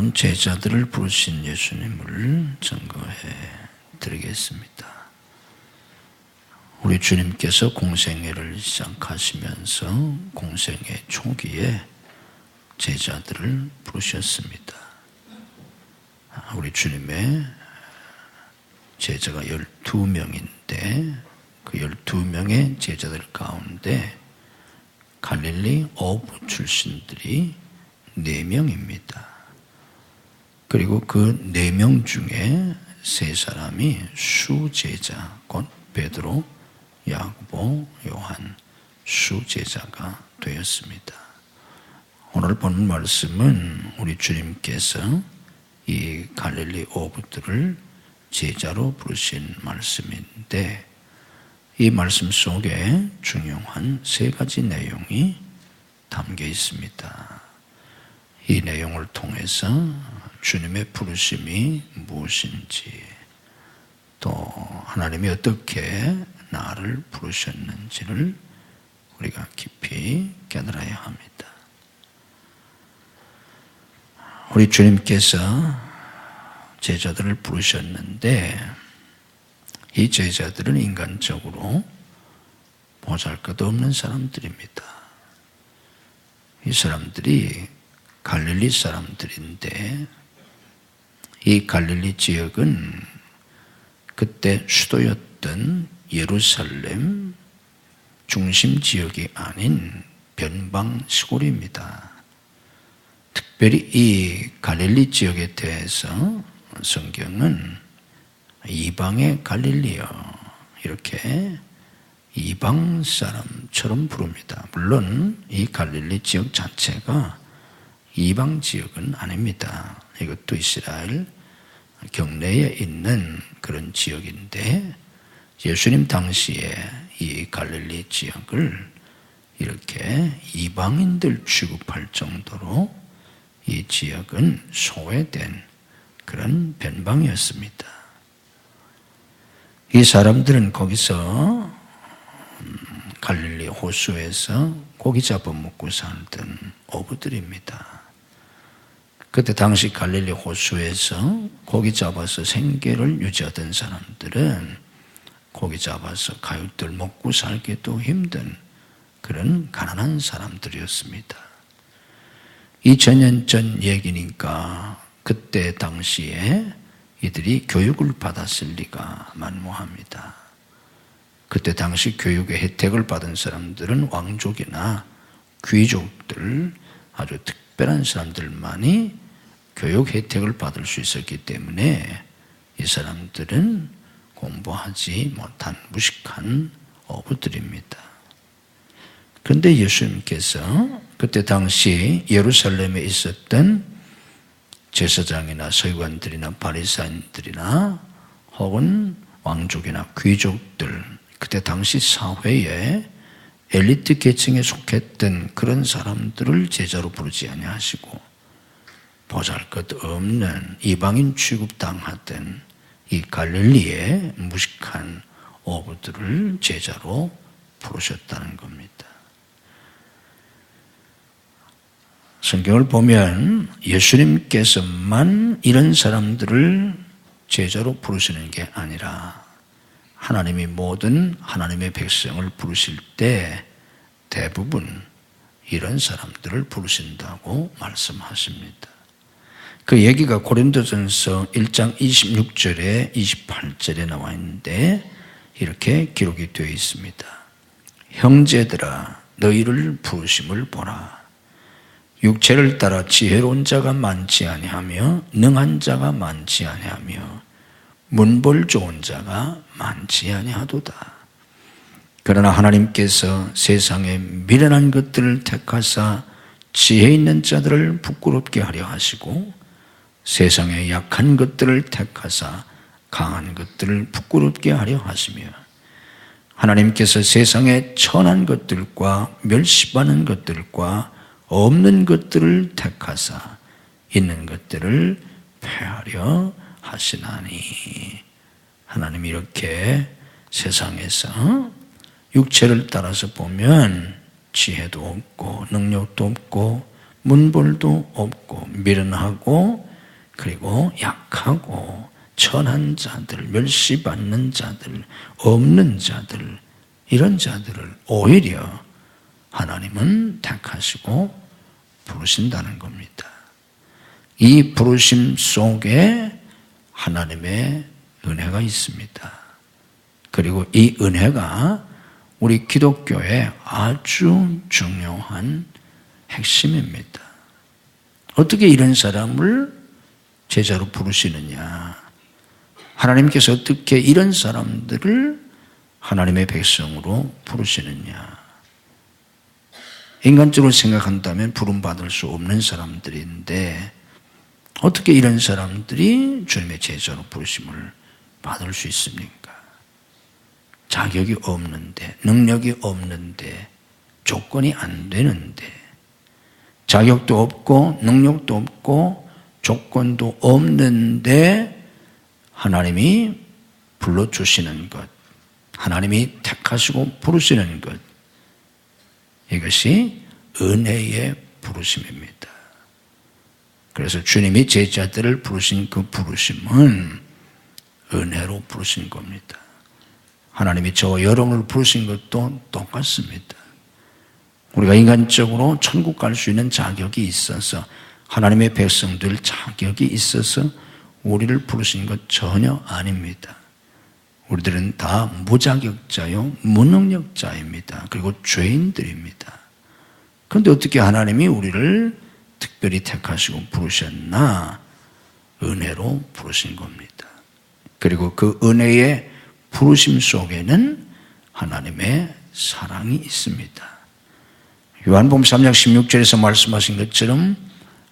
오늘은 제자들을 부르신 예수님을 증거해 드리겠습니다. 우리 주님께서 공생애를 시작하시면서 공생애 초기에 제자들을 부르셨습니다. 우리 주님의 제자가 12명인데 그 12명의 제자들 가운데 갈릴리 어부 출신들이 4명입니다. 그리고 그 4명 중에 3사람이 수제자, 곧 베드로, 야고보, 요한, 수제자가 되었습니다. 오늘 본 말씀은 우리 주님께서 이 갈릴리 어부들을 제자로 부르신 말씀인데 이 말씀 속에 중요한 3가지 내용이 담겨 있습니다. 이 내용을 통해서 주님의 부르심이 무엇인지 또 하나님이 어떻게 나를 부르셨는지를 우리가 깊이 깨달아야 합니다. 우리 주님께서 제자들을 부르셨는데 이 제자들은 인간적으로 보잘것없는 사람들입니다. 이 사람들이 갈릴리 사람들인데 이 갈릴리 지역은 그때 수도였던 예루살렘 중심 지역이 아닌 변방 시골입니다. 특별히 이 갈릴리 지역에 대해서 성경은 이방의 갈릴리여 이렇게 이방 사람처럼 부릅니다. 물론 이 갈릴리 지역 자체가 이방 지역은 아닙니다. 이것도 이스라엘 경내에 있는 그런 지역인데 예수님 당시에 이 갈릴리 지역을 이렇게 이방인들 취급할 정도로 이 지역은 소외된 그런 변방이었습니다. 이 사람들은 거기서 갈릴리 호수에서 고기 잡아먹고 살던 어부들입니다. 그때 당시 갈릴리 호수에서 고기 잡아서 생계를 유지하던 사람들은 고기 잡아서 가육들 먹고 살기도 힘든 그런 가난한 사람들이었습니다. 2000년 전 얘기니까 그때 당시에 이들이 교육을 받았을 리가 만무합니다. 그때 당시 교육의 혜택을 받은 사람들은 왕족이나 귀족들, 아주 특별한 사람들만이 교육 혜택을 받을 수 있었기 때문에 이 사람들은 공부하지 못한 무식한 어부들입니다. 그런데 예수님께서 그때 당시 예루살렘에 있었던 제사장이나 서기관들이나 바리새인들이나 혹은 왕족이나 귀족들, 그때 당시 사회에 엘리트 계층에 속했던 그런 사람들을 제자로 부르지 아니하시고 보잘것없는 이방인 취급당하던 이 갈릴리의 무식한 어부들을 제자로 부르셨다는 겁니다. 성경을 보면 예수님께서만 이런 사람들을 제자로 부르시는 게 아니라 하나님이 모든 하나님의 백성을 부르실 때 대부분 이런 사람들을 부르신다고 말씀하십니다. 그 얘기가 고린도전서 1장 26절에 28절에 나와 있는데 이렇게 기록이 되어 있습니다. 형제들아 너희를 부르심을 보라. 육체를 따라 지혜로운 자가 많지 아니하며 능한 자가 많지 아니하며 문벌 좋은 자가 많지 아니하도다. 그러나 하나님께서 세상에 미련한 것들을 택하사 지혜 있는 자들을 부끄럽게 하려 하시고 세상에 약한 것들을 택하사 강한 것들을 부끄럽게 하려 하시며 하나님께서 세상에 천한 것들과 멸시받는 것들과 없는 것들을 택하사 있는 것들을 폐하려 하시나니. 하나님이 이렇게 세상에서 육체를 따라서 보면 지혜도 없고 능력도 없고 문벌도 없고 미련하고 그리고 약하고 천한 자들, 멸시받는 자들, 없는 자들, 이런 자들을 오히려 하나님은 택하시고 부르신다는 겁니다. 이 부르심 속에 하나님의 은혜가 있습니다. 그리고 이 은혜가 우리 기독교의 아주 중요한 핵심입니다. 어떻게 이런 사람을 제자로 부르시느냐? 하나님께서 어떻게 이런 사람들을 하나님의 백성으로 부르시느냐? 인간적으로 생각한다면 부름받을 수 없는 사람들인데 어떻게 이런 사람들이 주님의 제자로 부르심을 받을 수 있습니까? 자격이 없는데, 능력이 없는데, 조건이 안 되는데, 자격도 없고 능력도 없고 조건도 없는데 하나님이 불러주시는 것, 하나님이 택하시고 부르시는 것, 이것이 은혜의 부르심입니다. 그래서 주님이 제자들을 부르신 그 부르심은 은혜로 부르신 겁니다. 하나님이 저와 여러분을 부르신 것도 똑같습니다. 우리가 인간적으로 천국 갈 수 있는 자격이 있어서, 하나님의 백성들 자격이 있어서 우리를 부르신 것 전혀 아닙니다. 우리들은 다 무자격자요, 무능력자입니다. 그리고 죄인들입니다. 그런데 어떻게 하나님이 우리를 특별히 택하시고 부르셨나? 은혜로 부르신 겁니다. 그리고 그 은혜의 부르심 속에는 하나님의 사랑이 있습니다. 요한복음 3장 16절에서 말씀하신 것처럼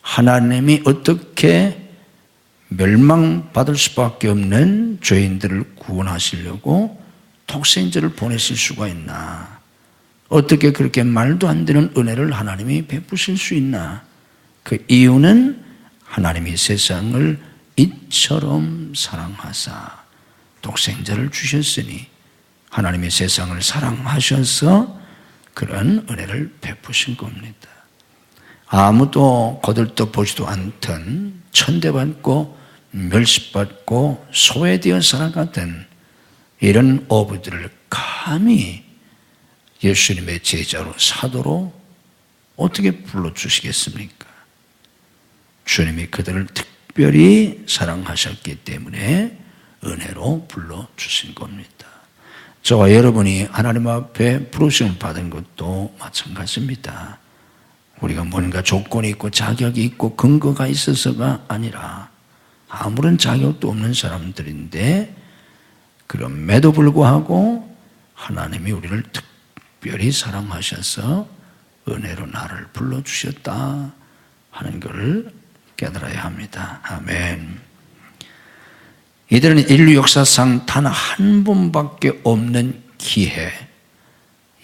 하나님이 어떻게 멸망받을 수밖에 없는 죄인들을 구원하시려고 독생자를 보내실 수가 있나? 어떻게 그렇게 말도 안 되는 은혜를 하나님이 베푸실 수 있나? 그 이유는 하나님이 세상을 이처럼 사랑하사 독생자를 주셨으니, 하나님이 세상을 사랑하셔서 그런 은혜를 베푸신 겁니다. 아무도 거들떠보지도 않던, 천대받고 멸시받고 소외되어 살아가던 이런 어부들을 감히 예수님의 제자로, 사도로 어떻게 불러주시겠습니까? 주님이 그들을 특별히 사랑하셨기 때문에 은혜로 불러주신 겁니다. 저와 여러분이 하나님 앞에 부르심을 받은 것도 마찬가지입니다. 우리가 뭔가 조건이 있고 자격이 있고 근거가 있어서가 아니라 아무런 자격도 없는 사람들인데, 그럼에도 불구하고 하나님이 우리를 특별히 사랑하셔서 은혜로 나를 불러주셨다 하는 것을 깨달아야 합니다. 아멘. 이들은 인류 역사상 단 한 번밖에 없는 기회,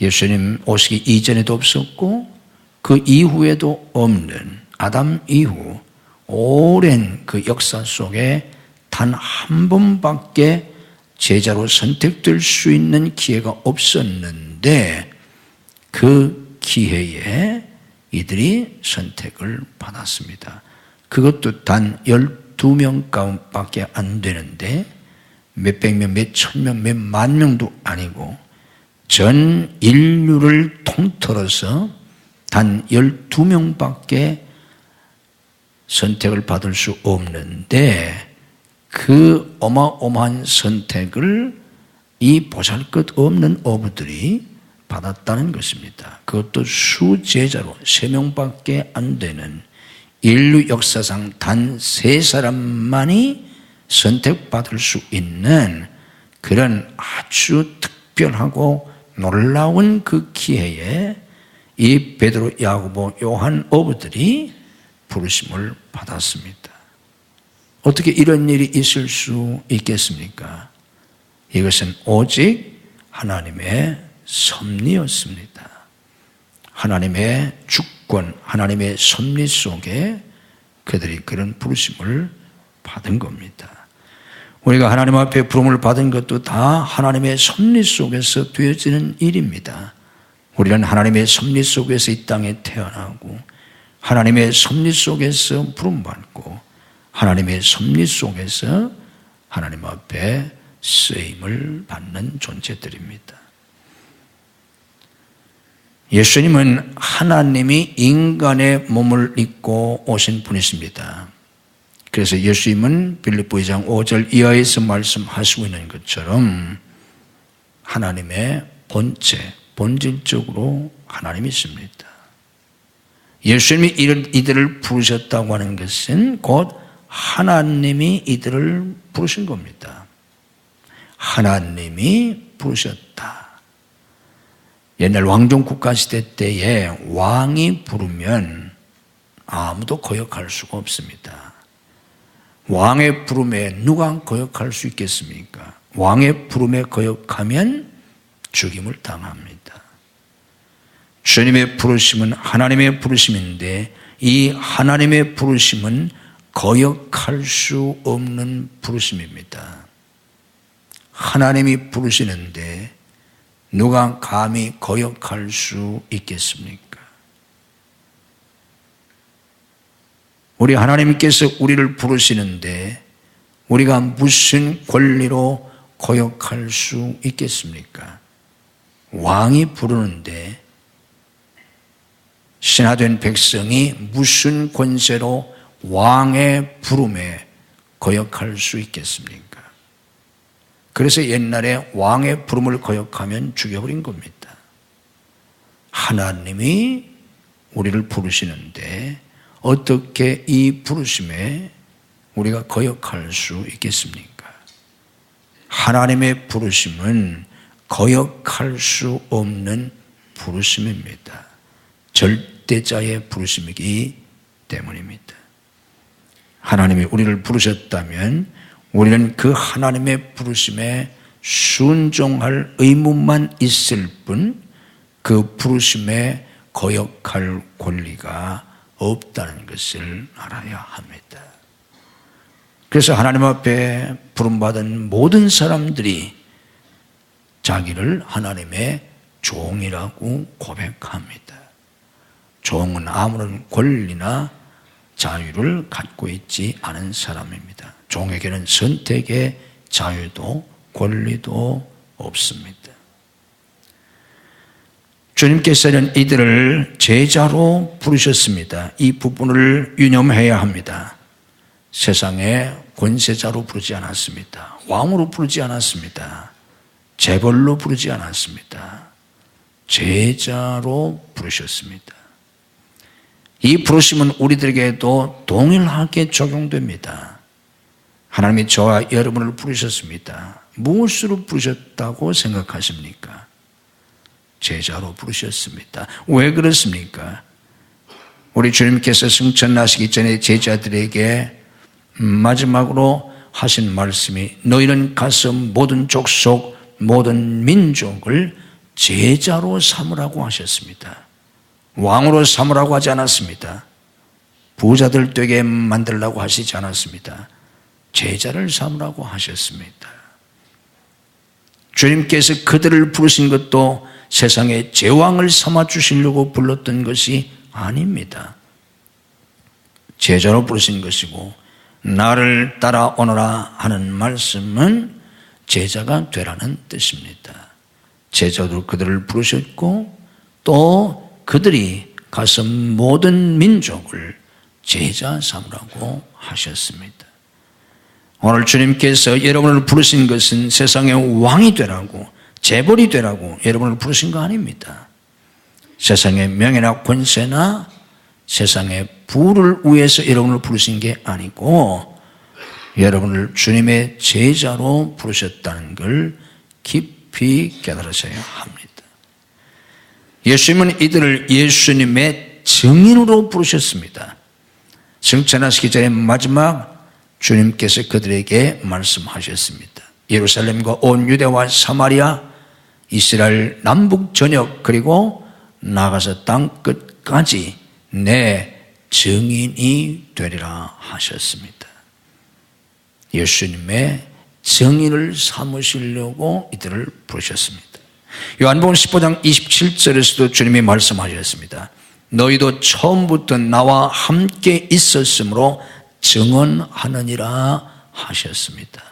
예수님 오시기 이전에도 없었고 그 이후에도 없는, 아담 이후 오랜 그 역사 속에 단 한 번밖에 제자로 선택될 수 있는 기회가 없었는데, 그 기회에 이들이 선택을 받았습니다. 그것도 단 12명밖에 안 되는데, 몇백 명, 몇천 명, 몇만 명도 아니고 전 인류를 통틀어서 단 12명밖에 선택을 받을 수 없는데, 그 어마어마한 선택을 이 보잘것없는 어부들이 받았다는 것입니다. 그것도 수제자로 3명밖에 안 되는, 인류 역사상 단 3사람만이 선택받을 수 있는 그런 아주 특별하고 놀라운 그 기회에 이 베드로, 야고보, 요한 어부들이 부르심을 받았습니다. 어떻게 이런 일이 있을 수 있겠습니까? 이것은 오직 하나님의 섭리였습니다. 하나님의 주권, 하나님의 섭리 속에 그들이 그런 부르심을 받은 겁니다. 우리가 하나님 앞에 부름을 받은 것도 다 하나님의 섭리 속에서 되어지는 일입니다. 우리는 하나님의 섭리 속에서 이 땅에 태어나고 하나님의 섭리 속에서 부름받고 하나님의 섭리 속에서 하나님 앞에 쓰임을 받는 존재들입니다. 예수님은 하나님이 인간의 몸을 입고 오신 분이십니다. 그래서 예수님은 빌립보 2장 5절 이하에서 말씀하시고 있는 것처럼 하나님의 본체, 본질적으로 하나님이십니다. 예수님이 이들을 부르셨다고 하는 것은 곧 하나님이 이들을 부르신 겁니다. 하나님이 부르셨다. 옛날 왕정국가 시대 때에 왕이 부르면 아무도 거역할 수가 없습니다. 왕의 부름에 누가 거역할 수 있겠습니까? 왕의 부름에 거역하면 죽임을 당합니다. 주님의 부르심은 하나님의 부르심인데 이 하나님의 부르심은 거역할 수 없는 부르심입니다. 하나님이 부르시는데 누가 감히 거역할 수 있겠습니까? 우리 하나님께서 우리를 부르시는데 우리가 무슨 권리로 거역할 수 있겠습니까? 왕이 부르는데 신하된 백성이 무슨 권세로 왕의 부름에 거역할 수 있겠습니까? 그래서 옛날에 왕의 부름을 거역하면 죽여버린 겁니다. 하나님이 우리를 부르시는데 어떻게 이 부르심에 우리가 거역할 수 있겠습니까? 하나님의 부르심은 거역할 수 없는 부르심입니다. 절대자의 부르심이기 때문입니다. 하나님이 우리를 부르셨다면 우리는 그 하나님의 부르심에 순종할 의무만 있을 뿐 그 부르심에 거역할 권리가 없다는 것을 알아야 합니다. 그래서 하나님 앞에 부름받은 모든 사람들이 자기를 하나님의 종이라고 고백합니다. 종은 아무런 권리나 자유를 갖고 있지 않은 사람입니다. 종에게는 선택의 자유도 권리도 없습니다. 주님께서는 이들을 제자로 부르셨습니다. 이 부분을 유념해야 합니다. 세상에 권세자로 부르지 않았습니다. 왕으로 부르지 않았습니다. 재벌로 부르지 않았습니다. 제자로 부르셨습니다. 이 부르심은 우리들에게도 동일하게 적용됩니다. 하나님이 저와 여러분을 부르셨습니다. 무엇으로 부르셨다고 생각하십니까? 제자로 부르셨습니다. 왜 그렇습니까? 우리 주님께서 승천하시기 전에 제자들에게 마지막으로 하신 말씀이 너희는 가서 모든 족속, 모든 민족을 제자로 삼으라고 하셨습니다. 왕으로 삼으라고 하지 않았습니다. 부자들 되게 만들라고 하시지 않았습니다. 제자를 삼으라고 하셨습니다. 주님께서 그들을 부르신 것도 세상의 제왕을 삼아 주시려고 불렀던 것이 아닙니다. 제자로 부르신 것이고 나를 따라오너라 하는 말씀은 제자가 되라는 뜻입니다. 제자도 그들을 부르셨고 또 그들이 가서 모든 민족을 제자 삼으라고 하셨습니다. 오늘 주님께서 여러분을 부르신 것은 세상의 왕이 되라고 재벌이 되라고 여러분을 부르신 거 아닙니다. 세상의 명예나 권세나 세상의 부를 위해서 여러분을 부르신 게 아니고 여러분을 주님의 제자로 부르셨다는 걸 깊이 깨달으셔야 합니다. 예수님은 이들을 예수님의 증인으로 부르셨습니다. 승천하시기 전에 마지막 주님께서 그들에게 말씀하셨습니다. 예루살렘과 온 유대와 사마리아, 이스라엘 남북 전역 그리고 나가서 땅 끝까지 내 증인이 되리라 하셨습니다. 예수님의 증인을 삼으시려고 이들을 부르셨습니다. 요한복음 15장 27절에서도 주님이 말씀하셨습니다. 너희도 처음부터 나와 함께 있었으므로 증언하느니라 하셨습니다.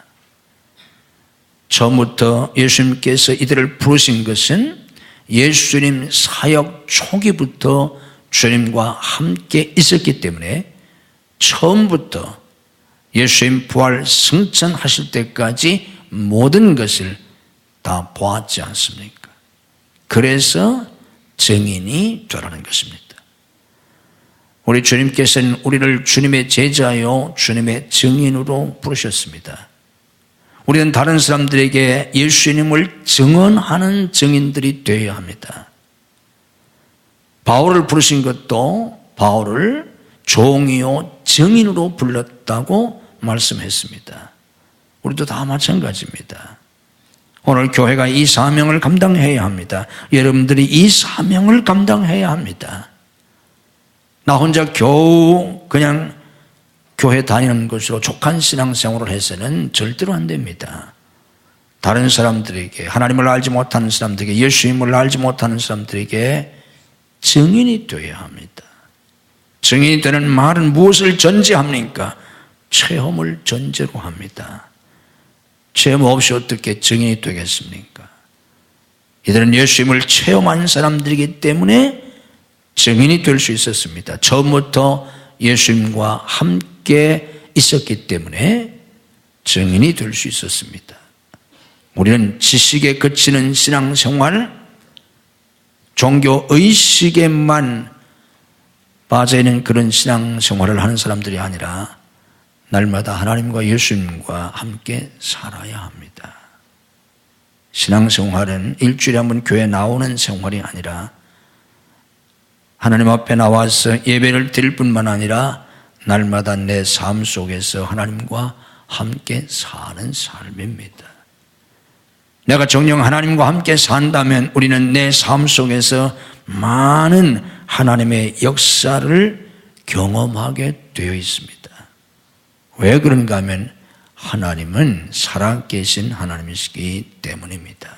처음부터 예수님께서 이들을 부르신 것은 예수님 사역 초기부터 주님과 함께 있었기 때문에 처음부터 예수님 부활 승천하실 때까지 모든 것을 다 보았지 않습니까? 그래서 증인이 되라는 것입니다. 우리 주님께서는 우리를 주님의 제자요 주님의 증인으로 부르셨습니다. 우리는 다른 사람들에게 예수님을 증언하는 증인들이 되어야 합니다. 바울을 부르신 것도 바울을 종이요 증인으로 불렀다고 말씀했습니다. 우리도 다 마찬가지입니다. 오늘 교회가 이 사명을 감당해야 합니다. 여러분들이 이 사명을 감당해야 합니다. 나 혼자 겨우 그냥 교회 다니는 것으로 족한 신앙생활을 해서는 절대로 안 됩니다. 다른 사람들에게, 하나님을 알지 못하는 사람들에게, 예수님을 알지 못하는 사람들에게 증인이 되어야 합니다. 증인이 되는 말은 무엇을 전제합니까? 체험을 전제로 합니다. 체험 없이 어떻게 증인이 되겠습니까? 이들은 예수님을 체험한 사람들이기 때문에 증인이 될 수 있었습니다. 처음부터 예수님과 함께 있었기 때문에 증인이 될 수 있었습니다. 우리는 지식에 그치는 신앙생활, 종교 의식에만 빠져있는 그런 신앙생활을 하는 사람들이 아니라 날마다 하나님과 예수님과 함께 살아야 합니다. 신앙생활은 일주일에 한 번 교회 나오는 생활이 아니라 하나님 앞에 나와서 예배를 드릴 뿐만 아니라 날마다 내 삶 속에서 하나님과 함께 사는 삶입니다. 내가 정녕 하나님과 함께 산다면 우리는 내 삶 속에서 많은 하나님의 역사를 경험하게 되어 있습니다. 왜 그런가 하면 하나님은 살아계신 하나님이시기 때문입니다.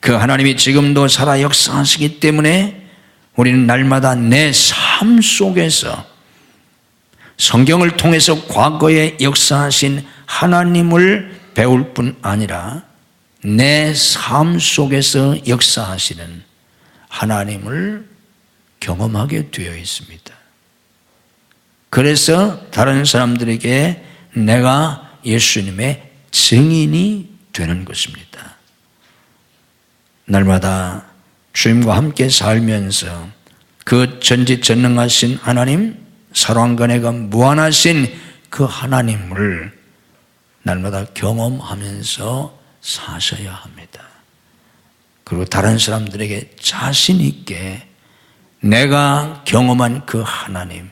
그 하나님이 지금도 살아 역사하시기 때문에 우리는 날마다 내 삶 속에서 성경을 통해서 과거에 역사하신 하나님을 배울 뿐 아니라 내 삶 속에서 역사하시는 하나님을 경험하게 되어 있습니다. 그래서 다른 사람들에게 내가 예수님의 증인이 되는 것입니다. 날마다 주님과 함께 살면서 그 전지전능하신 하나님, 사랑관회가 무한하신 그 하나님을 날마다 경험하면서 사셔야 합니다. 그리고 다른 사람들에게 자신 있게 내가 경험한 그 하나님,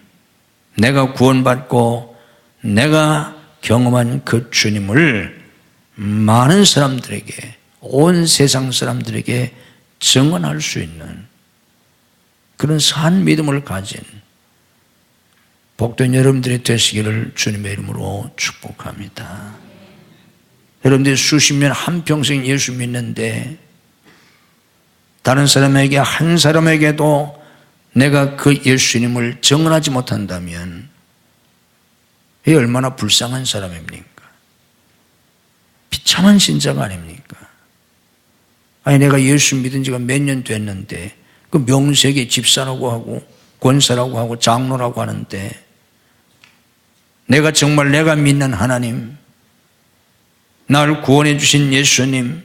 내가 구원받고 내가 경험한 그 주님을 많은 사람들에게, 온 세상 사람들에게 증언할 수 있는 그런 산 믿음을 가진 복된 여러분들이 되시기를 주님의 이름으로 축복합니다. 여러분들이 수십 년 한평생 예수 믿는데 다른 사람에게, 한 사람에게도 내가 그 예수님을 증언하지 못한다면 이 얼마나 불쌍한 사람입니까? 비참한 신자가 아닙니까? 아니 내가 예수 믿은 지가 몇 년 됐는데 그 명색이 집사라고 하고 권사라고 하고 장로라고 하는데 내가 정말 내가 믿는 하나님, 나를 구원해 주신 예수님,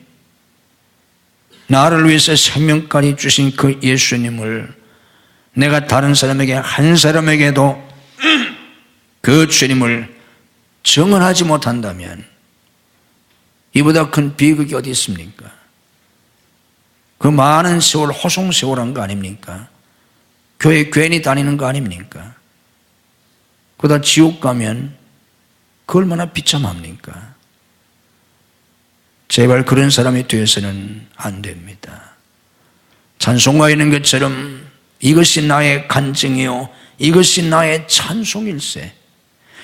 나를 위해서 생명까지 주신 그 예수님을 내가 다른 사람에게, 한 사람에게도 그 주님을 증언하지 못한다면 이보다 큰 비극이 어디 있습니까? 그 많은 세월 호송세월한 거 아닙니까? 교회 괜히 다니는 거 아닙니까? 그러다 지옥 가면 그 얼마나 비참합니까? 제발 그런 사람이 되어서는 안 됩니다. 찬송가에 있는 것처럼 이것이 나의 간증이요 이것이 나의 찬송일세.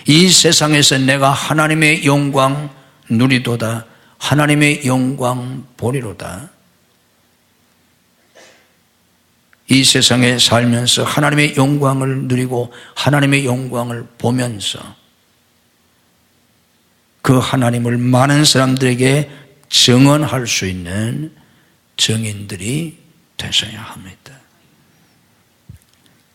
이 세상에서 내가 하나님의 영광 누리도다, 하나님의 영광 보리로다. 이 세상에 살면서 하나님의 영광을 누리고 하나님의 영광을 보면서 그 하나님을 많은 사람들에게 증언할 수 있는 증인들이 되셔야 합니다.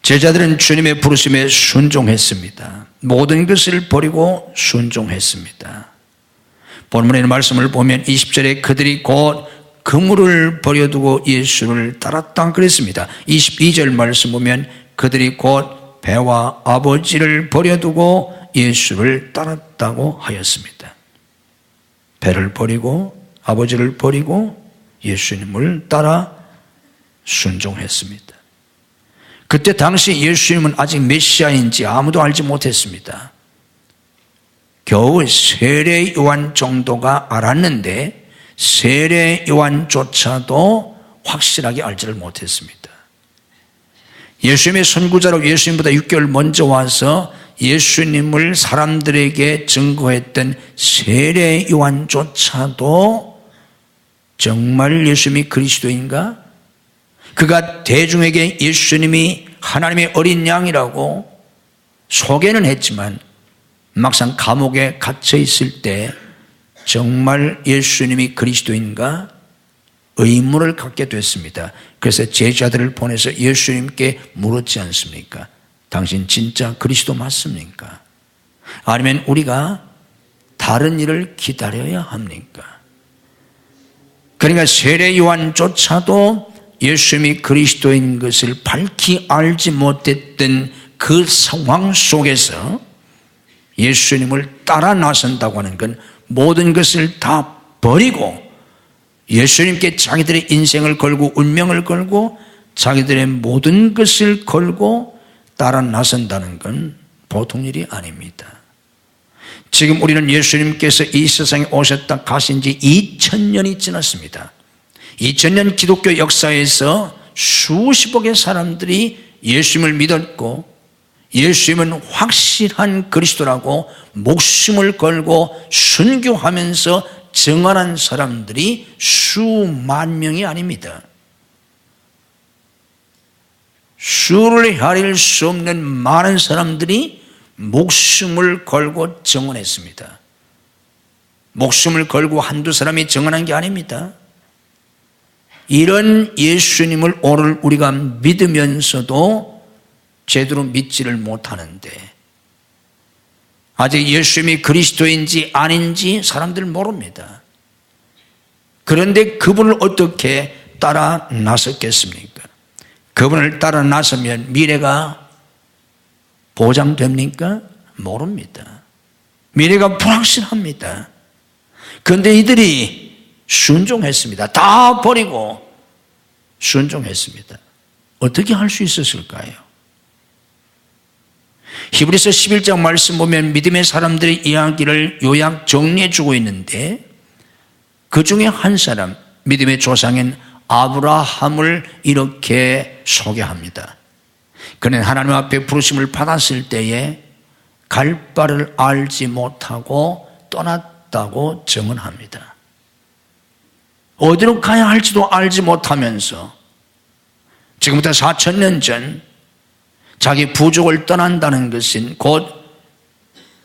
제자들은 주님의 부르심에 순종했습니다. 모든 것을 버리고 순종했습니다. 본문의 말씀을 보면 20절에 그들이 곧 그물을 버려두고 예수를 따랐다 그랬습니다. 22절 말씀 보면 그들이 곧 배와 아버지를 버려두고 예수를 따랐다고 하였습니다. 배를 버리고 아버지를 버리고 예수님을 따라 순종했습니다. 그때 당시 예수님은 아직 메시아인지 아무도 알지 못했습니다. 겨우 세례 요한 정도가 알았는데 세례 요한조차도 확실하게 알지를 못했습니다. 예수님의 선구자로 예수님보다 6개월 먼저 와서 예수님을 사람들에게 증거했던 세례 요한조차도 정말 예수님이 그리스도인가? 그가 대중에게 예수님이 하나님의 어린 양이라고 소개는 했지만 막상 감옥에 갇혀 있을 때 정말 예수님이 그리스도인가? 의문을 갖게 됐습니다. 그래서 제자들을 보내서 예수님께 물었지 않습니까? 당신 진짜 그리스도 맞습니까? 아니면 우리가 다른 일을 기다려야 합니까? 그러니까 세례 요한조차도 예수님이 그리스도인 것을 밝히 알지 못했던 그 상황 속에서 예수님을 따라 나선다고 하는 건 모든 것을 다 버리고 예수님께 자기들의 인생을 걸고 운명을 걸고 자기들의 모든 것을 걸고 따라 나선다는 건 보통 일이 아닙니다. 지금 우리는 예수님께서 이 세상에 오셨다 가신 지 2000년이 지났습니다. 2000년 기독교 역사에서 수십억의 사람들이 예수님을 믿었고 예수님은 확실한 그리스도라고 목숨을 걸고 순교하면서 증언한 사람들이 수만 명이 아닙니다. 수를 헤아릴 수 없는 많은 사람들이 목숨을 걸고 증언했습니다. 목숨을 걸고 한두 사람이 증언한 게 아닙니다. 이런 예수님을 오늘 우리가 믿으면서도 제대로 믿지를 못하는데 아직 예수님이 그리스도인지 아닌지 사람들 모릅니다. 그런데 그분을 어떻게 따라 나섰겠습니까? 그분을 따라 나서면 미래가 보장됩니까? 모릅니다. 미래가 불확실합니다. 그런데 이들이 순종했습니다. 다 버리고 순종했습니다. 어떻게 할 수 있었을까요? 히브리서 11장 말씀 보면 믿음의 사람들의 이야기를 요약 정리해 주고 있는데 그 중에 한 사람, 믿음의 조상인 아브라함을 이렇게 소개합니다. 그는 하나님 앞에 부르심을 받았을 때에 갈 바를 알지 못하고 떠났다고 증언합니다. 어디로 가야 할지도 알지 못하면서 지금부터 4000년 전 자기 부족을 떠난다는 것은 곧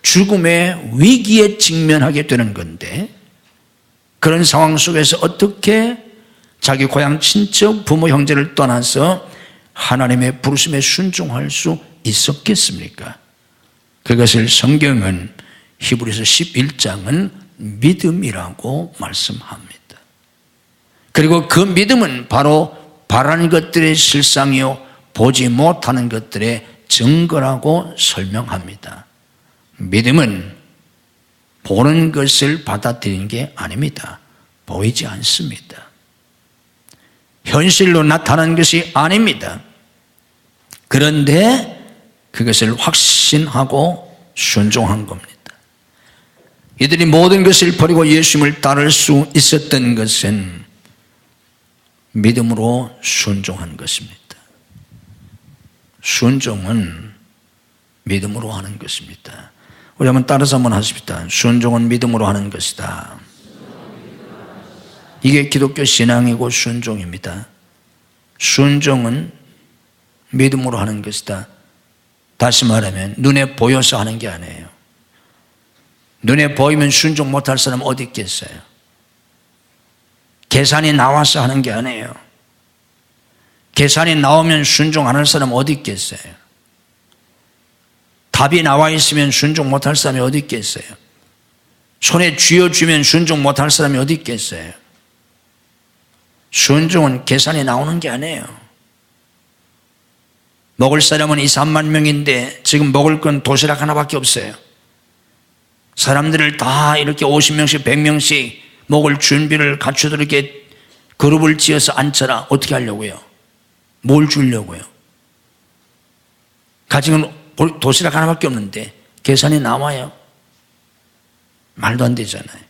죽음의 위기에 직면하게 되는 건데 그런 상황 속에서 어떻게 자기 고향 친척 부모 형제를 떠나서 하나님의 부르심에 순종할 수 있었겠습니까? 그것을 성경은 히브리서 11장은 믿음이라고 말씀합니다. 그리고 그 믿음은 바로 바라는 것들의 실상이요 보지 못하는 것들의 증거라고 설명합니다. 믿음은 보는 것을 받아들이는 게 아닙니다. 보이지 않습니다. 현실로 나타나는 것이 아닙니다. 그런데 그것을 확신하고 순종한 겁니다. 이들이 모든 것을 버리고 예수님을 따를 수 있었던 것은 믿음으로 순종한 것입니다. 순종은 믿음으로 하는 것입니다. 우리 한번 따라서 한번 하십시다. 순종은 믿음으로 하는 것이다. 이게 기독교 신앙이고 순종입니다. 순종은 믿음으로 하는 것이다. 다시 말하면 눈에 보여서 하는 게 아니에요. 눈에 보이면 순종 못할 사람 어디 있겠어요? 계산이 나와서 하는 게 아니에요. 계산이 나오면 순종 안 할 사람 어디 있겠어요? 답이 나와 있으면 순종 못할 사람이 어디 있겠어요? 손에 쥐어주면 순종 못할 사람이 어디 있겠어요? 순종은 계산이 나오는 게 아니에요. 먹을 사람은 2, 3만 명인데 지금 먹을 건 도시락 하나밖에 없어요. 사람들을 다 이렇게 50명씩 100명씩 먹을 준비를 갖추도록 이렇게 그룹을 지어서 앉혀라. 어떻게 하려고요? 뭘 주려고요? 가지고 도시락 하나밖에 없는데 계산이 나와요? 말도 안 되잖아요.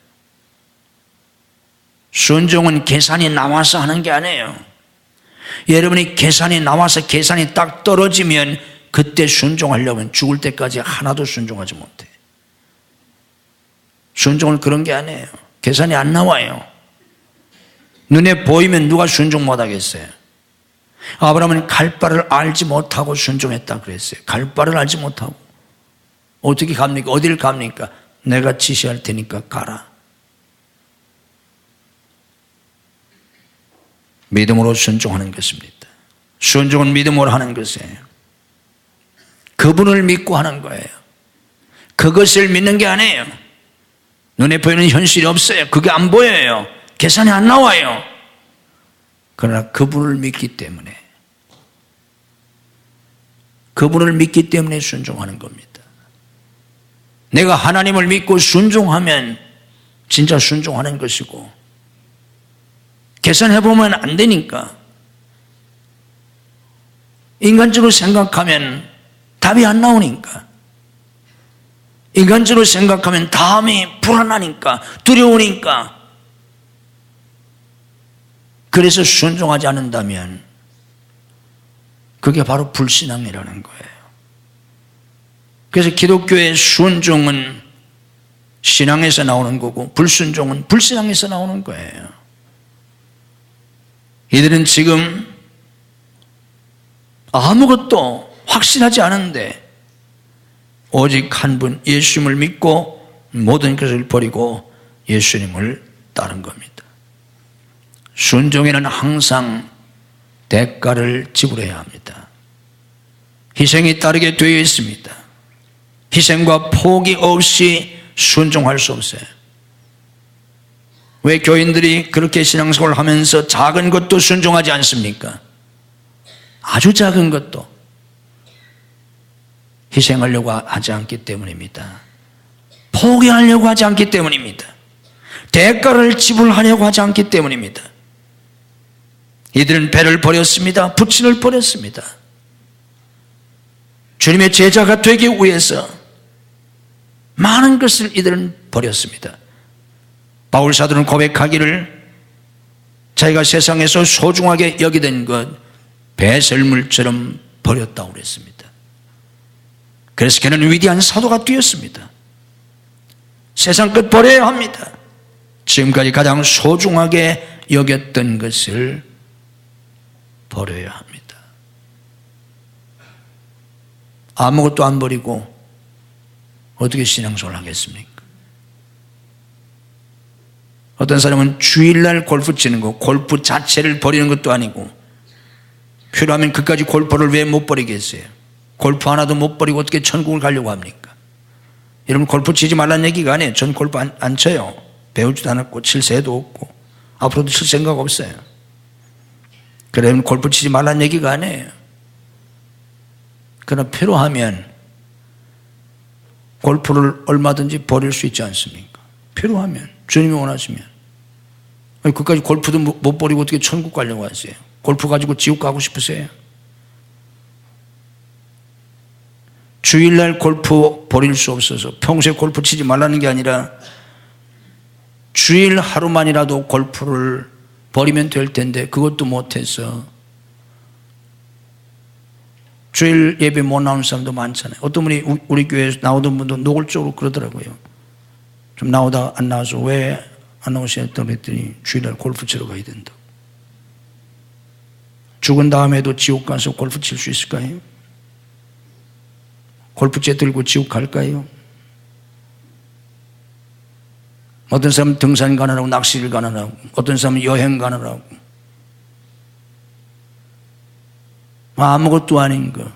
순종은 계산이 나와서 하는 게 아니에요. 여러분이 계산이 나와서 계산이 딱 떨어지면 그때 순종하려면 죽을 때까지 하나도 순종하지 못해. 순종은 그런 게 아니에요. 계산이 안 나와요. 눈에 보이면 누가 순종 못 하겠어요? 아브라함은 갈 바를 알지 못하고 순종했다 그랬어요. 갈 바를 알지 못하고. 어떻게 갑니까? 어디를 갑니까? 내가 지시할 테니까 가라. 믿음으로 순종하는 것입니다. 순종은 믿음으로 하는 것이에요. 그분을 믿고 하는 거예요. 그것을 믿는 게 아니에요. 눈에 보이는 현실이 없어요. 그게 안 보여요. 계산이 안 나와요. 그러나 그분을 믿기 때문에, 그분을 믿기 때문에 순종하는 겁니다. 내가 하나님을 믿고 순종하면 진짜 순종하는 것이고, 계산해보면 안 되니까, 인간적으로 생각하면 답이 안 나오니까, 인간적으로 생각하면 다음이 불안하니까, 두려우니까, 그래서 순종하지 않는다면 그게 바로 불신앙이라는 거예요. 그래서 기독교의 순종은 신앙에서 나오는 거고 불순종은 불신앙에서 나오는 거예요. 이들은 지금 아무것도 확신하지 않은데 오직 한 분 예수님을 믿고 모든 것을 버리고 예수님을 따른 겁니다. 순종에는 항상 대가를 지불해야 합니다. 희생이 따르게 되어 있습니다. 희생과 포기 없이 순종할 수 없어요. 왜 교인들이 그렇게 신앙생활을 하면서 작은 것도 순종하지 않습니까? 아주 작은 것도 희생하려고 하지 않기 때문입니다. 포기하려고 하지 않기 때문입니다. 대가를 지불하려고 하지 않기 때문입니다. 이들은 배를 버렸습니다. 부친을 버렸습니다. 주님의 제자가 되기 위해서 많은 것을 이들은 버렸습니다. 바울 사도는 고백하기를 자기가 세상에서 소중하게 여기던 것 배설물처럼 버렸다고 그랬습니다. 그래서 그는 위대한 사도가 되었습니다. 세상 것 버려야 합니다. 지금까지 가장 소중하게 여겼던 것을 버려야 합니다. 아무것도 안 버리고 어떻게 신앙생활을 하겠습니까? 어떤 사람은 주일날 골프 치는 거, 골프 자체를 버리는 것도 아니고 필요하면 그까지 골프를 왜 못 버리겠어요? 골프 하나도 못 버리고 어떻게 천국을 가려고 합니까? 여러분 골프 치지 말라는 얘기가 아니에요. 전 골프 안 쳐요. 배우지도 않았고 칠 새도 없고 앞으로도 칠 생각 없어요. 그러면 골프 치지 말라는 얘기가 아니에요. 그러나 필요하면 골프를 얼마든지 버릴 수 있지 않습니까? 필요하면, 주님이 원하시면. 그까지 골프도 못 버리고 어떻게 천국 가려고 하세요? 골프 가지고 지옥 가고 싶으세요? 주일날 골프 버릴 수 없어서 평소에 골프 치지 말라는 게 아니라 주일 하루만이라도 골프를 버리면 될 텐데 그것도 못해서 주일 예배 못 나오는 사람도 많잖아요. 어떤 분이 우리 교회에 나오던 분도 노골적으로 그러더라고요. 좀 나오다가 안 나와서 왜 안 나오시냐고 했더니 주일날 골프 치러 가야 된다고. 죽은 다음에도 지옥 가서 골프 칠 수 있을까요? 골프채 들고 지옥 갈까요? 어떤 사람은 등산 가느라고 낚시를 가느라고, 어떤 사람은 여행 가느라고, 아무것도 아닌 거,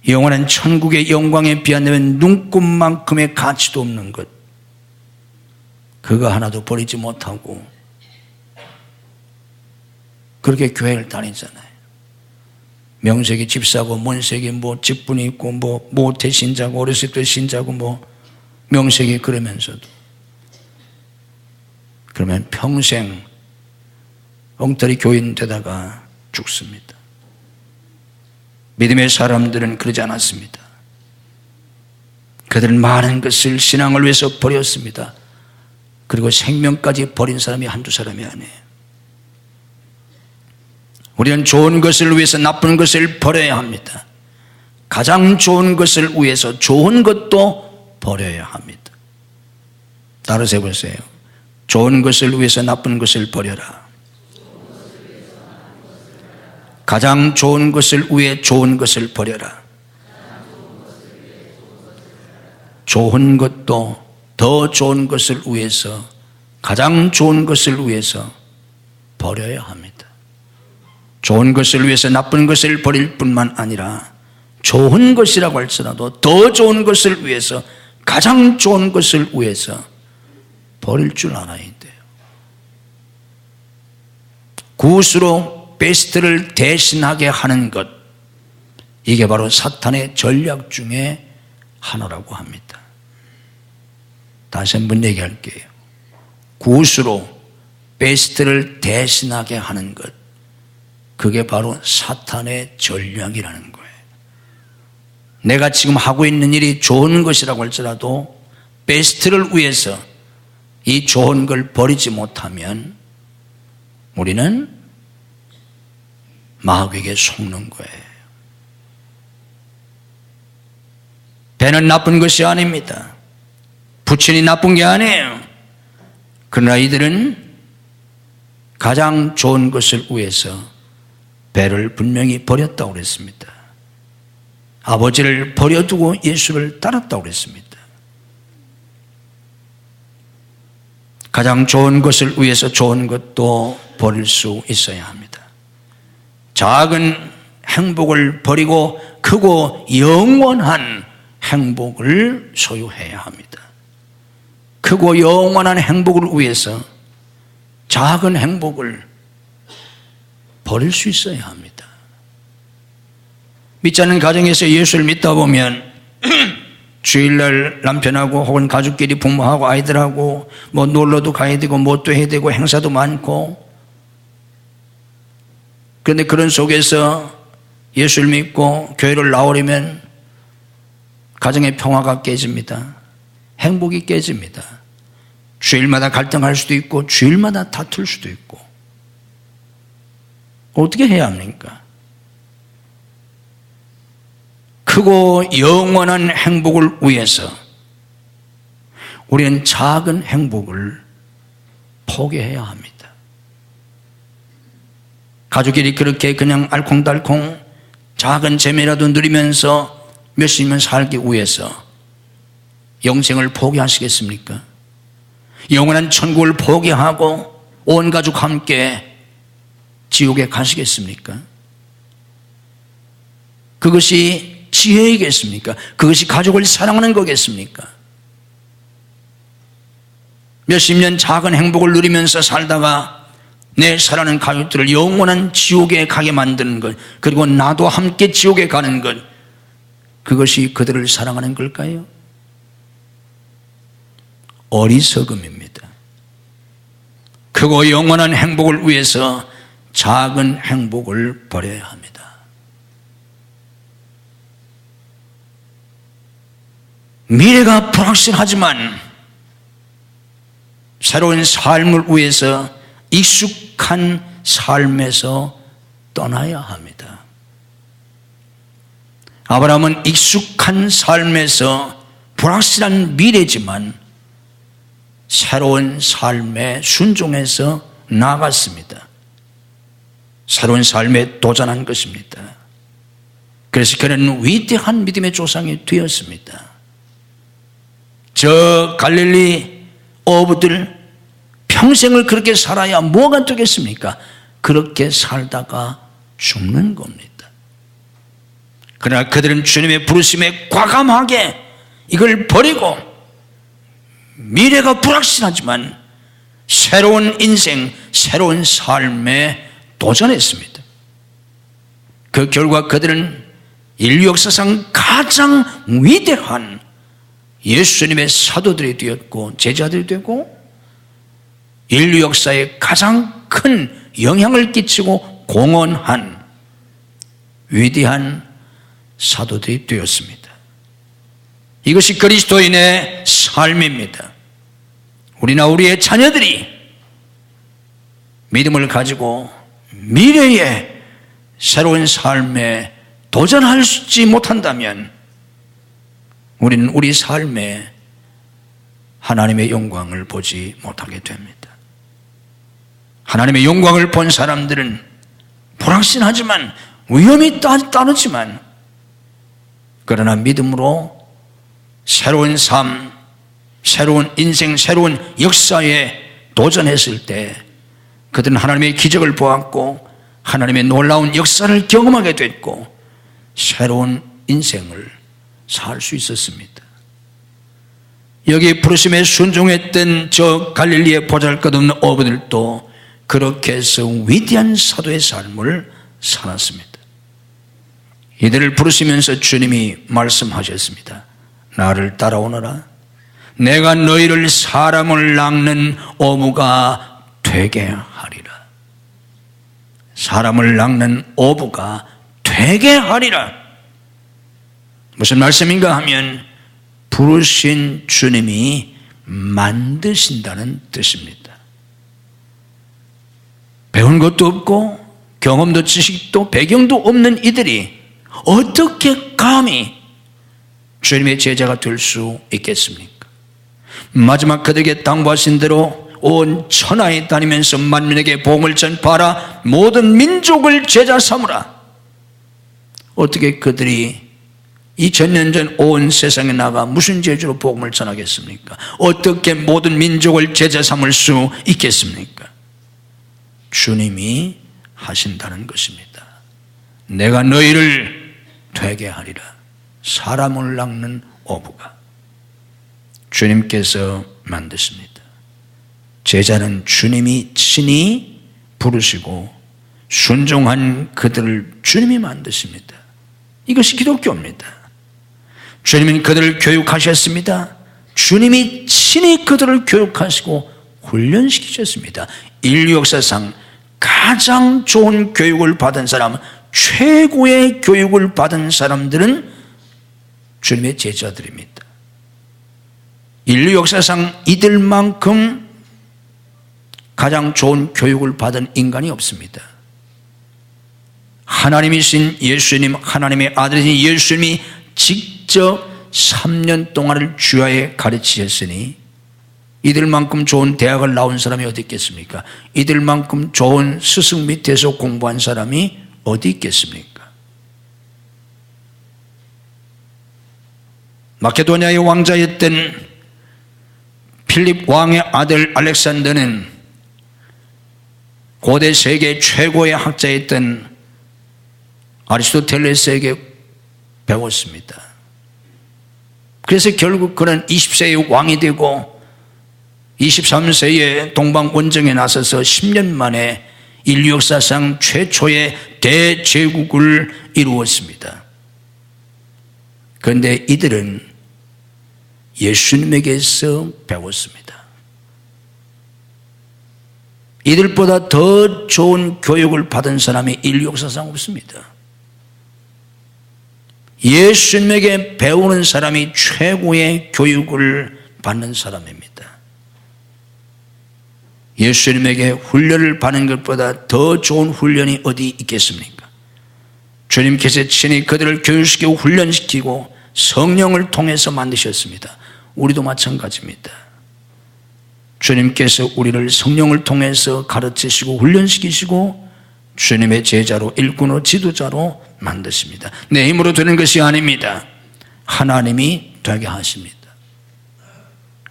영원한 천국의 영광에 비한다면 눈곱만큼의 가치도 없는 것, 그거 하나도 버리지 못하고 그렇게 교회를 다니잖아요. 명색이 집사고 문색이 뭐 직분이 있고 뭐 모태 신자고 어렸을 때 신자고 뭐 명색이 그러면서도, 그러면 평생 엉터리 교인 되다가 죽습니다. 믿음의 사람들은 그러지 않았습니다. 그들은 많은 것을 신앙을 위해서 버렸습니다. 그리고 생명까지 버린 사람이 한두 사람이 아니에요. 우리는 좋은 것을 위해서 나쁜 것을 버려야 합니다. 가장 좋은 것을 위해서 좋은 것도 버려야 합니다. 따라서 해보세요. 좋은 것을 위해서 나쁜 것을 버려라. 가장 좋은 것을 위해 좋은 것을 버려라. 좋은 것도 더 좋은 것을 위해서, 가장 좋은 것을 위해서 버려야 합니다. 좋은 것을 위해서 나쁜 것을 버릴 뿐만 아니라 좋은 것이라고 할지라도 더 좋은 것을 위해서, 가장 좋은 것을 위해서 버릴 줄 알아야 돼요. 굿으로 베스트를 대신하게 하는 것, 이게 바로 사탄의 전략 중에 하나라고 합니다. 다시 한번 얘기할게요. 굿으로 베스트를 대신하게 하는 것, 그게 바로 사탄의 전략이라는 거예요. 내가 지금 하고 있는 일이 좋은 것이라고 할지라도 베스트를 위해서 이 좋은 걸 버리지 못하면 우리는 마귀에게 속는 거예요. 배는 나쁜 것이 아닙니다. 부친이 나쁜 게 아니에요. 그러나 이들은 가장 좋은 것을 위해서 배를 분명히 버렸다고 그랬습니다. 아버지를 버려두고 예수를 따랐다고 그랬습니다. 가장 좋은 것을 위해서 좋은 것도 버릴 수 있어야 합니다. 작은 행복을 버리고 크고 영원한 행복을 소유해야 합니다. 크고 영원한 행복을 위해서 작은 행복을 버릴 수 있어야 합니다. 믿지 않는 가정에서 예수를 믿다 보면 주일날 남편하고 혹은 가족끼리 부모하고 아이들하고 뭐 놀러도 가야 되고 뭣도 해야 되고 행사도 많고, 그런데 그런 속에서 예수를 믿고 교회를 나오려면 가정의 평화가 깨집니다. 행복이 깨집니다. 주일마다 갈등할 수도 있고 주일마다 다툴 수도 있고. 어떻게 해야 합니까? 크고 영원한 행복을 위해서 우리는 작은 행복을 포기해야 합니다. 가족끼리 그렇게 그냥 알콩달콩 작은 재미라도 누리면서 몇십년 살기 위해서 영생을 포기하시겠습니까? 영원한 천국을 포기하고 온 가족 함께 지옥에 가시겠습니까? 그것이 지혜이겠습니까? 그것이 가족을 사랑하는 거겠습니까? 몇십 년 작은 행복을 누리면서 살다가 내 사랑하는 가족들을 영원한 지옥에 가게 만드는 것, 그리고 나도 함께 지옥에 가는 것, 그것이 그들을 사랑하는 걸까요? 어리석음입니다. 크고 영원한 행복을 위해서 작은 행복을 버려야 합니다. 미래가 불확실하지만 새로운 삶을 위해서 익숙한 삶에서 떠나야 합니다. 아브라함은 익숙한 삶에서 불확실한 미래지만 새로운 삶에 순종해서 나아갔습니다. 새로운 삶에 도전한 것입니다. 그래서 그는 위대한 믿음의 조상이 되었습니다. 저 갈릴리 어부들 평생을 그렇게 살아야 뭐가 되겠습니까? 그렇게 살다가 죽는 겁니다. 그러나 그들은 주님의 부르심에 과감하게 이걸 버리고 미래가 불확실하지만 새로운 인생, 새로운 삶에 도전했습니다. 그 결과 그들은 인류 역사상 가장 위대한 예수님의 사도들이 되었고 제자들이 되고 인류 역사에 가장 큰 영향을 끼치고 공헌한 위대한 사도들이 되었습니다. 이것이 그리스도인의 삶입니다. 우리나 우리의 자녀들이 믿음을 가지고 미래의 새로운 삶에 도전하지 못한다면 우리는 우리 삶에 하나님의 영광을 보지 못하게 됩니다. 하나님의 영광을 본 사람들은 불확실하지만 위험이 따르지만 그러나 믿음으로 새로운 삶, 새로운 인생, 새로운 역사에 도전했을 때 그들은 하나님의 기적을 보았고 하나님의 놀라운 역사를 경험하게 됐고 새로운 인생을 살 수 있었습니다. 여기 부르심에 순종했던 저 갈릴리의 보잘것없는 어부들도 그렇게 해서 위대한 사도의 삶을 살았습니다. 이들을 부르시면서 주님이 말씀하셨습니다. 나를 따라오너라. 내가 너희를 사람을 낚는 어부가 되게 하리라. 사람을 낚는 어부가 되게 하리라. 무슨 말씀인가 하면 부르신 주님이 만드신다는 뜻입니다. 배운 것도 없고 경험도 지식도 배경도 없는 이들이 어떻게 감히 주님의 제자가 될 수 있겠습니까? 마지막 그들에게 당부하신 대로 온 천하에 다니면서 만민에게 복음을 전파하라. 모든 민족을 제자 삼으라. 어떻게 그들이 2000년 전 온 세상에 나가 무슨 제주로 복음을 전하겠습니까? 어떻게 모든 민족을 제자 삼을 수 있겠습니까? 주님이 하신다는 것입니다. 내가 너희를 되게 하리라. 사람을 낚는 어부가 주님께서 만드십니다. 제자는 주님이 친히 부르시고 순종한 그들을 주님이 만드십니다. 이것이 기독교입니다. 주님은 그들을 교육하셨습니다. 주님이 친히 그들을 교육하시고 훈련시키셨습니다. 인류 역사상 가장 좋은 교육을 받은 사람, 최고의 교육을 받은 사람들은 주님의 제자들입니다. 인류 역사상 이들만큼 가장 좋은 교육을 받은 인간이 없습니다. 하나님이신 예수님, 하나님의 아들이신 예수님이 직접 3년 동안을 주야에 가르치셨으니 이들만큼 좋은 대학을 나온 사람이 어디 있겠습니까? 이들만큼 좋은 스승 밑에서 공부한 사람이 어디 있겠습니까? 마케도니아의 왕자였던 필립 왕의 아들 알렉산더는 고대 세계 최고의 학자였던 아리스토텔레스에게 배웠습니다. 그래서 결국 그는 20세에 왕이 되고 23세에 동방원정에 나서서 10년 만에 인류 역사상 최초의 대제국을 이루었습니다. 그런데 이들은 예수님에게서 배웠습니다. 이들보다 더 좋은 교육을 받은 사람이 인류 역사상 없습니다. 예수님에게 배우는 사람이 최고의 교육을 받는 사람입니다. 예수님에게 훈련을 받는 것보다 더 좋은 훈련이 어디 있겠습니까? 주님께서 친히 그들을 교육시키고 훈련시키고 성령을 통해서 만드셨습니다. 우리도 마찬가지입니다. 주님께서 우리를 성령을 통해서 가르치시고 훈련시키시고 주님의 제자로, 일꾼으로, 지도자로 만드십니다. 내 힘으로 되는 것이 아닙니다. 하나님이 되게 하십니다.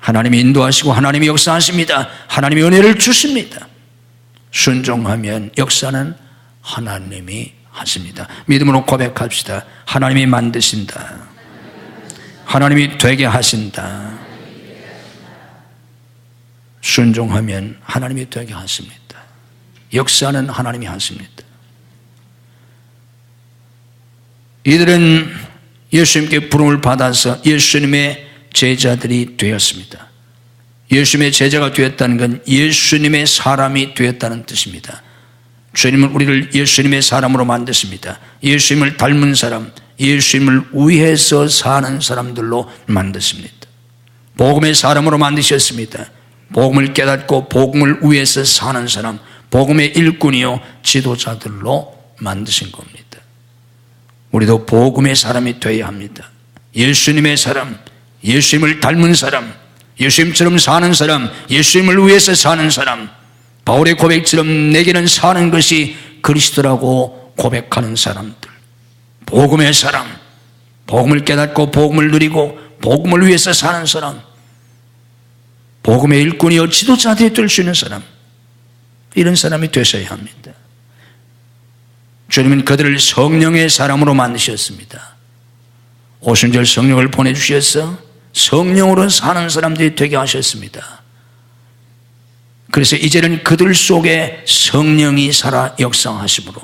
하나님이 인도하시고 하나님이 역사하십니다. 하나님이 은혜를 주십니다. 순종하면 역사는 하나님이 하십니다. 믿음으로 고백합시다. 하나님이 만드신다. 하나님이 되게 하신다. 순종하면 하나님이 되게 하십니다. 역사는 하나님이 하십니다. 이들은 예수님께 부름을 받아서 예수님의 제자들이 되었습니다. 예수님의 제자가 되었다는 건 예수님의 사람이 되었다는 뜻입니다. 주님은 우리를 예수님의 사람으로 만드십니다. 예수님을 닮은 사람, 예수님을 위해서 사는 사람들로 만드십니다. 복음의 사람으로 만드셨습니다. 복음을 깨닫고 복음을 위해서 사는 사람, 복음의 일꾼이요 지도자들로 만드신 겁니다. 우리도 복음의 사람이 되어야 합니다. 예수님의 사람, 예수님을 닮은 사람, 예수님처럼 사는 사람, 예수님을 위해서 사는 사람, 바울의 고백처럼 내게는 사는 것이 그리스도라고 고백하는 사람들, 복음의 사람, 복음을 깨닫고 복음을 누리고 복음을 위해서 사는 사람, 복음의 일꾼이요 지도자들이 될 수 있는 사람, 이런 사람이 되셔야 합니다. 주님은 그들을 성령의 사람으로 만드셨습니다. 오순절 성령을 보내주셔서 성령으로 사는 사람들이 되게 하셨습니다. 그래서 이제는 그들 속에 성령이 살아 역사하심으로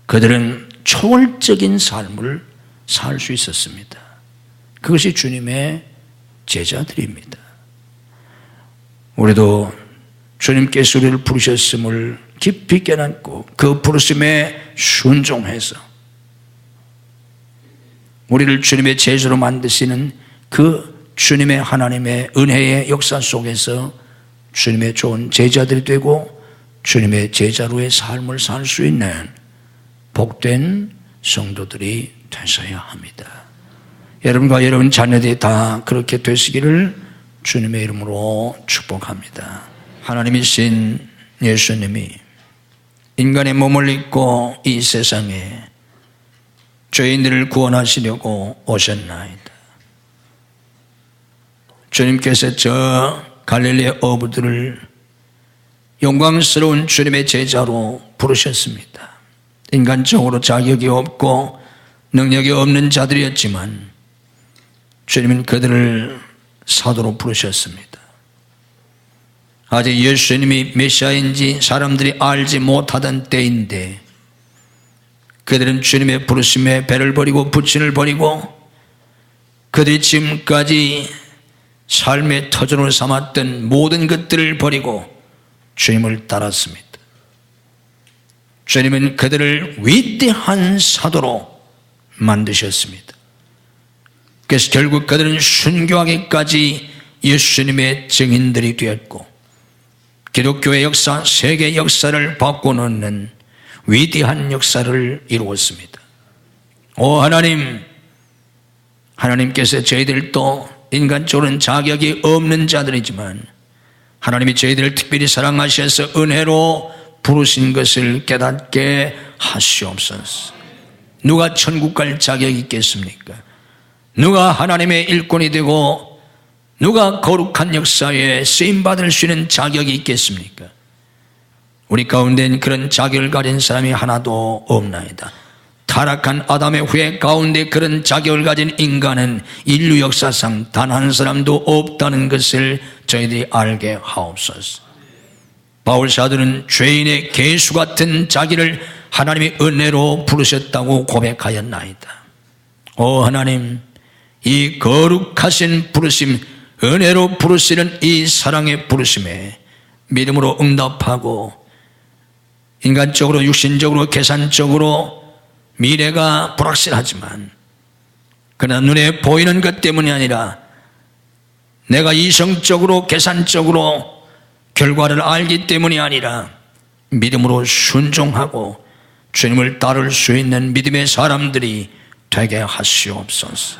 그들은 초월적인 삶을 살 수 있었습니다. 그것이 주님의 제자들입니다. 우리도 주님께서 우리를 부르셨음을 깊이 깨닫고 그 부르심에 순종해서 우리를 주님의 제자로 만드시는 그 주님의 하나님의 은혜의 역사 속에서 주님의 좋은 제자들이 되고 주님의 제자로의 삶을 살 수 있는 복된 성도들이 되셔야 합니다. 여러분과 여러분 자녀들이 다 그렇게 되시기를 주님의 이름으로 축복합니다. 하나님이신 예수님이 인간의 몸을 입고 이 세상에 죄인들을 구원하시려고 오셨나이다. 주님께서 저 갈릴리 어부들을 영광스러운 주님의 제자로 부르셨습니다. 인간적으로 자격이 없고 능력이 없는 자들이었지만 주님은 그들을 사도로 부르셨습니다. 아직 예수님이 메시아인지 사람들이 알지 못하던 때인데 그들은 주님의 부르심에 배를 버리고 부친을 버리고 그들이 지금까지 삶의 터전으로 삼았던 모든 것들을 버리고 주님을 따랐습니다. 주님은 그들을 위대한 사도로 만드셨습니다. 그래서 결국 그들은 순교하기까지 예수님의 증인들이 되었고 기독교의 역사, 세계 역사를 바꿔놓는 위대한 역사를 이루었습니다. 오 하나님, 하나님께서 저희들도 인간적으로는 자격이 없는 자들이지만 하나님이 저희들을 특별히 사랑하셔서 은혜로 부르신 것을 깨닫게 하시옵소서. 누가 천국 갈 자격이 있겠습니까? 누가 하나님의 일꾼이 되고 누가 거룩한 역사에 쓰임받을 수 있는 자격이 있겠습니까? 우리 가운데는 그런 자격을 가진 사람이 하나도 없나이다. 타락한 아담의 후예 가운데 그런 자격을 가진 인간은 인류 역사상 단 한 사람도 없다는 것을 저희들이 알게 하옵소서. 바울 사도는 죄인의 개수 같은 자기를 하나님이 은혜로 부르셨다고 고백하였나이다. 오 하나님, 이 거룩하신 부르심, 은혜로 부르시는 이 사랑의 부르심에 믿음으로 응답하고 인간적으로 육신적으로 계산적으로 미래가 불확실하지만 그러나 눈에 보이는 것 때문이 아니라 내가 이성적으로 계산적으로 결과를 알기 때문이 아니라 믿음으로 순종하고 주님을 따를 수 있는 믿음의 사람들이 되게 하시옵소서.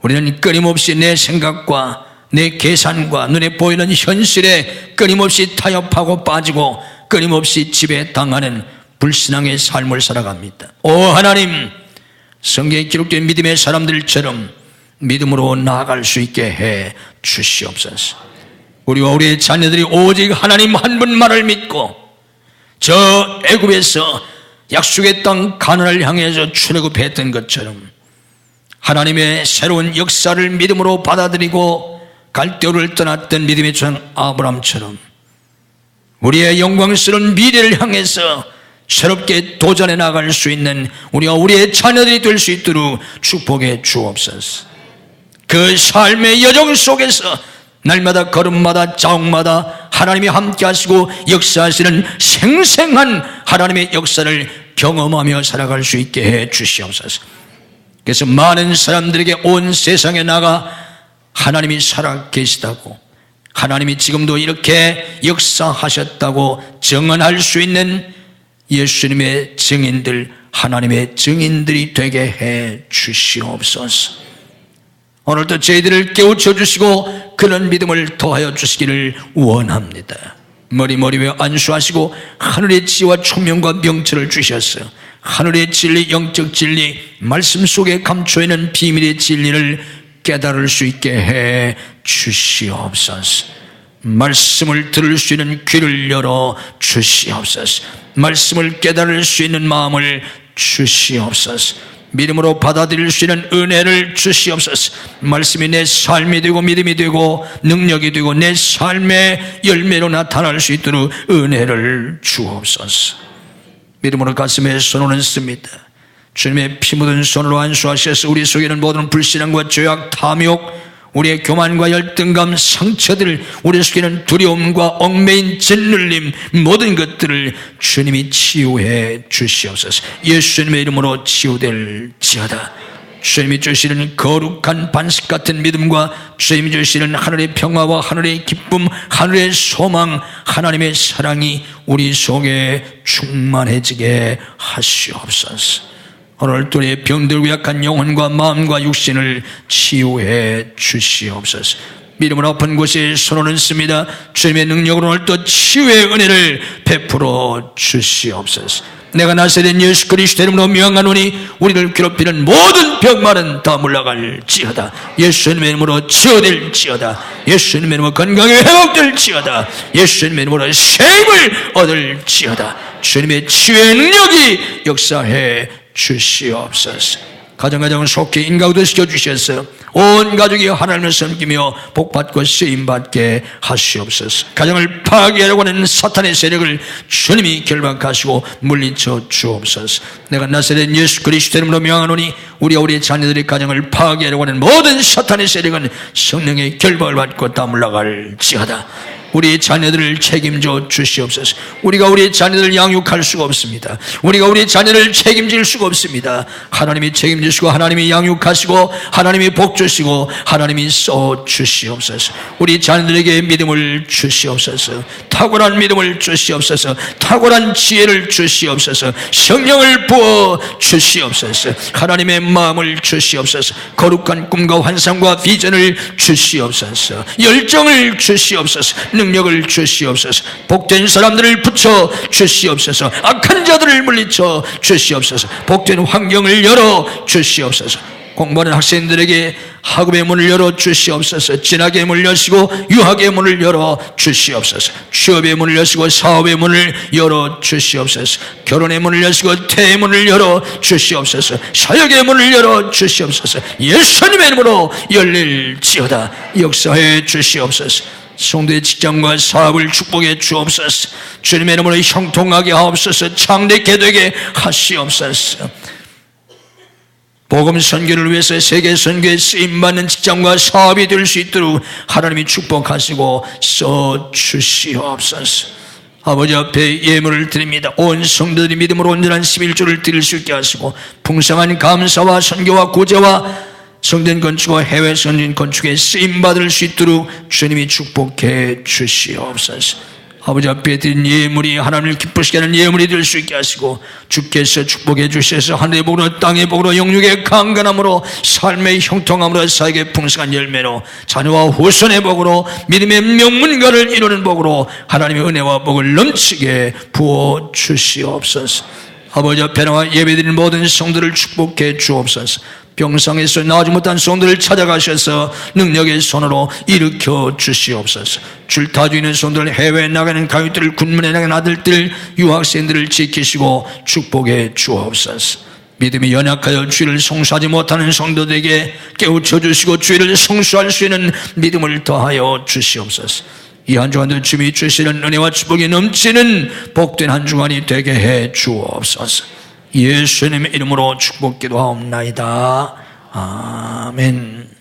우리는 끊임없이 내 생각과 내 계산과 눈에 보이는 현실에 끊임없이 타협하고 빠지고 끊임없이 지배당하는 불신앙의 삶을 살아갑니다. 오 하나님, 성경에 기록된 믿음의 사람들처럼 믿음으로 나아갈 수 있게 해 주시옵소서. 우리와 우리의 자녀들이 오직 하나님 한 분만을 믿고 저 애굽에서 약속의 땅 가나안을 향해서 출애굽했던 것처럼 하나님의 새로운 역사를 믿음으로 받아들이고 갈대우를 떠났던 믿음의 전 아브라함처럼 우리의 영광스러운 미래를 향해서 새롭게 도전해 나갈 수 있는 우리가 우리의 자녀들이 될 수 있도록 축복해 주옵소서. 그 삶의 여정 속에서 날마다 걸음마다 자옥마다 하나님이 함께 하시고 역사하시는 생생한 하나님의 역사를 경험하며 살아갈 수 있게 해 주시옵소서. 그래서 많은 사람들에게 온 세상에 나가 하나님이 살아계시다고, 하나님이 지금도 이렇게 역사하셨다고 증언할 수 있는 예수님의 증인들, 하나님의 증인들이 되게 해 주시옵소서. 오늘도 저희들을 깨우쳐 주시고 그런 믿음을 더하여 주시기를 원합니다. 머리머리에 안수하시고 하늘의 지혜와 총명과 명철을 주셔서 하늘의 진리, 영적 진리, 말씀 속에 감춰 있는 비밀의 진리를 깨달을 수 있게 해 주시옵소서. 말씀을 들을 수 있는 귀를 열어 주시옵소서. 말씀을 깨달을 수 있는 마음을 주시옵소서. 믿음으로 받아들일 수 있는 은혜를 주시옵소서. 말씀이 내 삶이 되고 믿음이 되고 능력이 되고 내 삶의 열매로 나타날 수 있도록 은혜를 주옵소서. 믿음으로 가슴에 손을 얹습니다. 주님의 피 묻은 손으로 안수하셔서 우리 속에는 모든 불신앙과 죄악, 탐욕, 우리의 교만과 열등감, 상처들, 우리 속에는 두려움과 얽매인 짓눌림, 모든 것들을 주님이 치유해 주시옵소서. 예수님의 이름으로 치유될지어다. 주님이 주시는 거룩한 반석 같은 믿음과 주님이 주시는 하늘의 평화와 하늘의 기쁨, 하늘의 소망, 하나님의 사랑이 우리 속에 충만해지게 하시옵소서. 오늘 또 우리의 병들고 약한 영혼과 마음과 육신을 치유해 주시옵소서. 믿음으로 아픈 곳에 손을 얹습니다. 주님의 능력으로 오늘 또 치유의 은혜를 베풀어 주시옵소서. 내가 나사렛 예수 그리스도 이름으로 명하노니 우리를 괴롭히는 모든 병만은 다 물러갈지어다. 예수님의 이름으로 치유될지어다. 예수님의 이름으로 건강이 회복될지어다. 예수님의 이름으로 새 힘을 얻을지어다. 주님의 치유의 능력이 역사해 주시옵소서. 가정가정을 속히 인가우도시켜 주셔서 온 가족이 하나님을 섬기며 복받고 쓰임받게 하시옵소서. 가정을 파괴하려고 하는 사탄의 세력을 주님이 결박하시고 물리쳐 주옵소서. 내가 나사렛 예수 그리스도 이름으로 명하노니 우리와 우리의 자녀들의 가정을 파괴하려고 하는 모든 사탄의 세력은 성령의 결박을 받고 다 물러갈지어다. 우리의 자녀들을 책임져 주시옵소서. 우리가 우리의 자녀들을 양육할 수가 없습니다. 우리가 우리의 자녀를 책임질 수가 없습니다. 하나님이 책임지시고 하나님이 양육하시고 하나님이 복주시고 하나님이 써 주시옵소서. 우리 자녀들에게 믿음을 주시옵소서. 탁월한 믿음을 주시옵소서. 탁월한 지혜를 주시옵소서. 성령을 부어 주시옵소서. 하나님의 마음을 주시옵소서. 거룩한 꿈과 환상과 비전을 주시옵소서. 열정을 주시옵소서. 능력을 주시옵소서. 복된 사람들을 붙여 주시옵소서. 악한 자들을 물리쳐 주시옵소서. 복된 환경을 열어 주시옵소서. 공부하는 학생들에게 학업의 문을 열어 주시옵소서. 진학의 문을 여시고 유학의 문을 열어 주시옵소서. 취업의 문을 여시고 사업의 문을 열어 주시옵소서. 결혼의 문을 여시고 태의 문을 열어 주시옵소서. 사역의 문을 열어 주시옵소서. 예수님의 이름으로 열릴지어다. 역사해 주시옵소서. 성도의 직장과 사업을 축복해 주옵소서. 주님의 이름으로 형통하게 하옵소서. 창대케 되게 하시옵소서. 복음 선교를 위해서 세계 선교에 쓰임받는 직장과 사업이 될 수 있도록 하나님이 축복하시고 써 주시옵소서. 아버지 앞에 예물을 드립니다. 온 성도들이 믿음으로 온전한 11조를 드릴 수 있게 하시고 풍성한 감사와 선교와 구제와 성전 건축과 해외 선진 건축에 쓰임받을 수 있도록 주님이 축복해 주시옵소서. 아버지 앞에 드린 예물이 하나님을 기쁘시게 하는 예물이 될 수 있게 하시고, 주께서 축복해 주셔서 하늘의 복으로 땅의 복으로 영육의 강건함으로 삶의 형통함으로 사역의 풍성한 열매로 자녀와 후손의 복으로 믿음의 명문가를 이루는 복으로 하나님의 은혜와 복을 넘치게 부어 주시옵소서. 아버지 앞에 나와 예배드리는 모든 성도를 축복해 주옵소서. 병상에서 나오지 못한 성도를 찾아가셔서 능력의 손으로 일으켜 주시옵소서. 줄타주 있는 성도를, 해외에 나가는 가족들을, 군문에 나가는 아들들, 유학생들을 지키시고 축복해 주옵소서. 믿음이 연약하여 주의를 성수하지 못하는 성도들에게 깨우쳐 주시고 주의를 성수할 수 있는 믿음을 더하여 주시옵소서. 이 한 주간도 주님이 주시는 은혜와 축복이 넘치는 복된 한 주간이 되게 해 주옵소서. 예수님의 이름으로 축복 기도하옵나이다. 아멘.